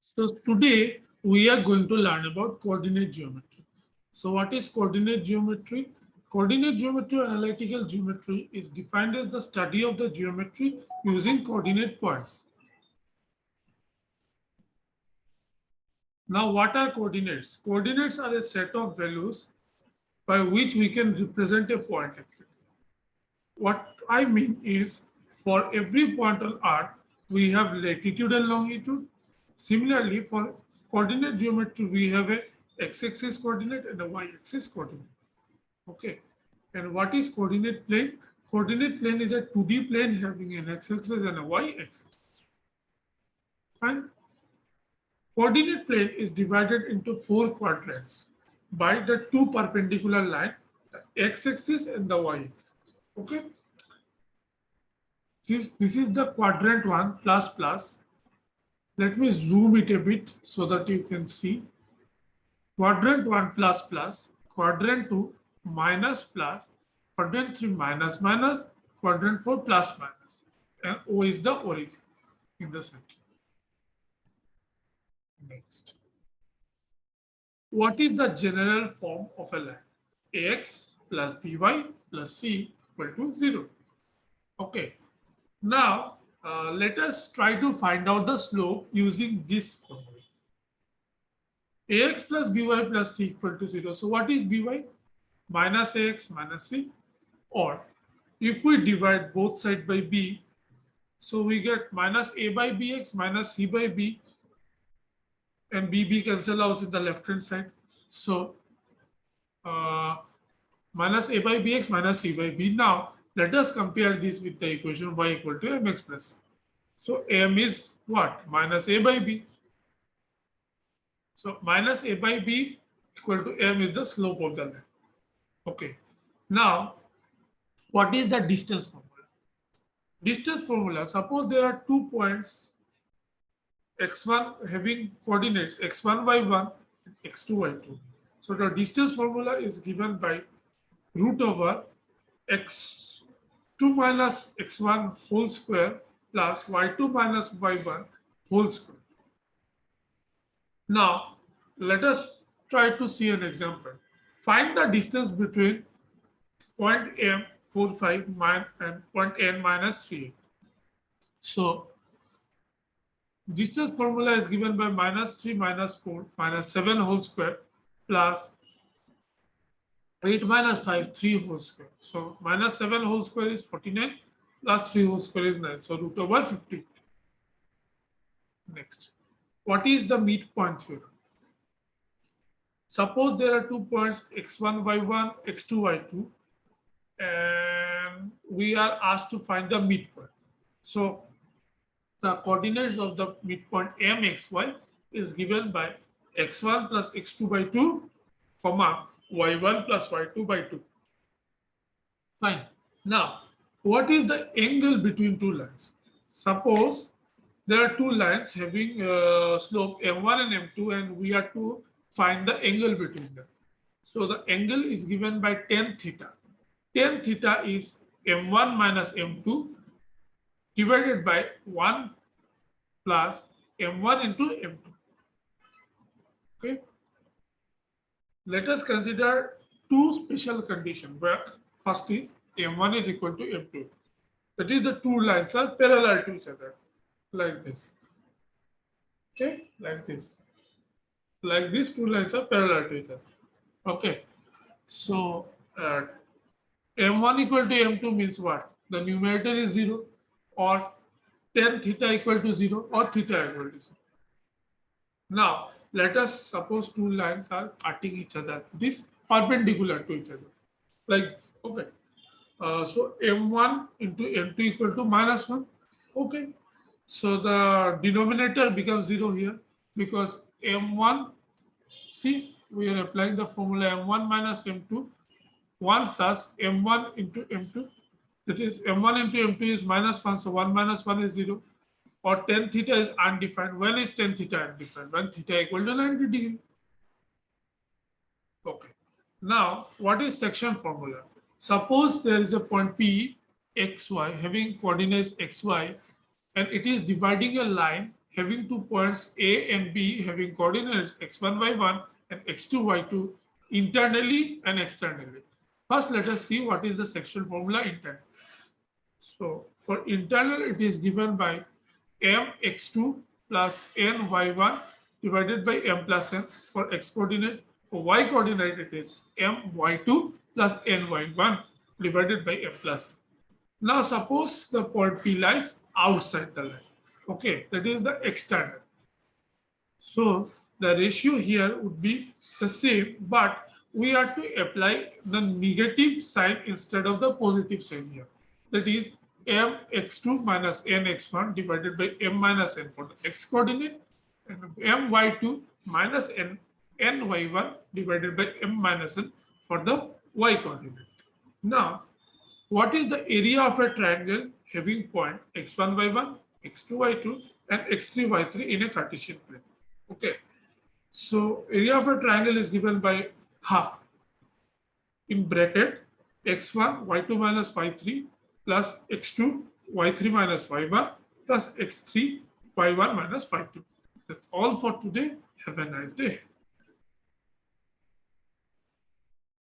So today we are going to learn about coordinate geometry. So what is coordinate geometry? Coordinate geometry or analytical geometry is defined as the study of the geometry using coordinate points. Now what are coordinates? Coordinates are a set of values by which we can represent a point, etc. What I mean is for every point on Earth, we have latitude and longitude. Similarly, for coordinate geometry, we have a x-axis coordinate and a y-axis coordinate. Okay. And what is coordinate plane? Coordinate plane is a 2D plane having an x-axis and a y-axis. Fine. Coordinate plane is divided into 4 quadrants by the 2 perpendicular lines, the x-axis and the y-axis. Okay. This is the quadrant 1 plus plus. Let me zoom it a bit so that you can see. Quadrant 1 plus plus, quadrant 2 minus plus, quadrant 3 minus minus, quadrant 4 plus minus. And O is the origin in the center. Next. What is the general form of a line? Ax plus by plus c equal to 0. Okay. Now, let us try to find out the slope using this formula. Ax plus by plus c equal to 0. So what is by? Minus ax minus c. Or if we divide both sides by b, so we get minus a by bx minus c by b, and b cancel out in the left hand side. So minus a by bx minus c by b. Now let us compare this with the equation y equal to mx plus c. So m is what? Minus a by b. So minus a by b equal to m is the slope of the line. Okay. Now, what is the distance formula? Distance formula, suppose there are 2 points x1 having coordinates x1, y1, and x2, y2. So the distance formula is given by root over x2 minus x1 whole square plus y2 minus y1 whole square. Now, let us try to see an example. Find the distance between point M 45 and point N minus 3. So, distance formula is given by minus 3 minus 4 minus 7 whole square plus 8 minus 5, 3 whole square. So, minus 7 whole square is 49 plus 3 whole square is 9. So, root over 50. Next. What is the midpoint theorem? Suppose there are 2 points x1, y1, x2, y2, and we are asked to find the midpoint. So the coordinates of the midpoint mxy is given by x1 plus x2 by 2, comma y1 plus y2 by 2. Fine. Now, what is the angle between 2 lines? Suppose there are 2 lines having slope m1 and m2, and we are to find the angle between them. So the angle is given by tan theta. Tan theta is m1 minus m2 divided by 1 plus m1 into m2. Okay. Let us consider 2 special conditions where first is m1 is equal to m2. That is, the 2 lines are parallel to each other, like this. Okay, like this. Like these 2 lines are parallel to each other. Okay. So m1 equal to m2 means what? The numerator is 0, or tan theta equal to 0, or theta equal to 0. Now, let us suppose 2 lines are cutting each other. This perpendicular to each other, like this. Okay. So m1 into m2 equal to minus 1. Okay. So the denominator becomes 0 here because m1, see, we are applying the formula m1 minus m2, 1 plus m1 into m2. That is, m1 into m2 is minus 1, so 1 minus 1 is 0. Or tan theta is undefined. When is tan theta undefined? When theta equal to 90 degree. Okay. Now, what is section formula? Suppose there is a point P, xy, having coordinates xy, and it is dividing a line having 2 points A and B having coordinates x1, y1 and x2, y2 internally and externally. First, let us see what is the section formula internal. So for internal, it is given by mx2 plus ny1 divided by m plus n for x coordinate. For y coordinate, it is my2 plus ny1 divided by m plus n. Now suppose the point P lies outside the line. Okay, that is the external. So the ratio here would be the same, but we have to apply the negative sign instead of the positive sign here. That is mx2 minus nx1 divided by m minus n for the x coordinate, and my2 minus ny1 divided by m minus n for the y coordinate. Now, what is the area of a triangle having point x1, y1, x2, y2 and x3, y3 in a Cartesian plane? Okay, so area of a triangle is given by half in bracket x1, y2 minus y3 plus x2, y3 minus y1 plus x3, y1 minus y2. That's all for today. Have a nice day.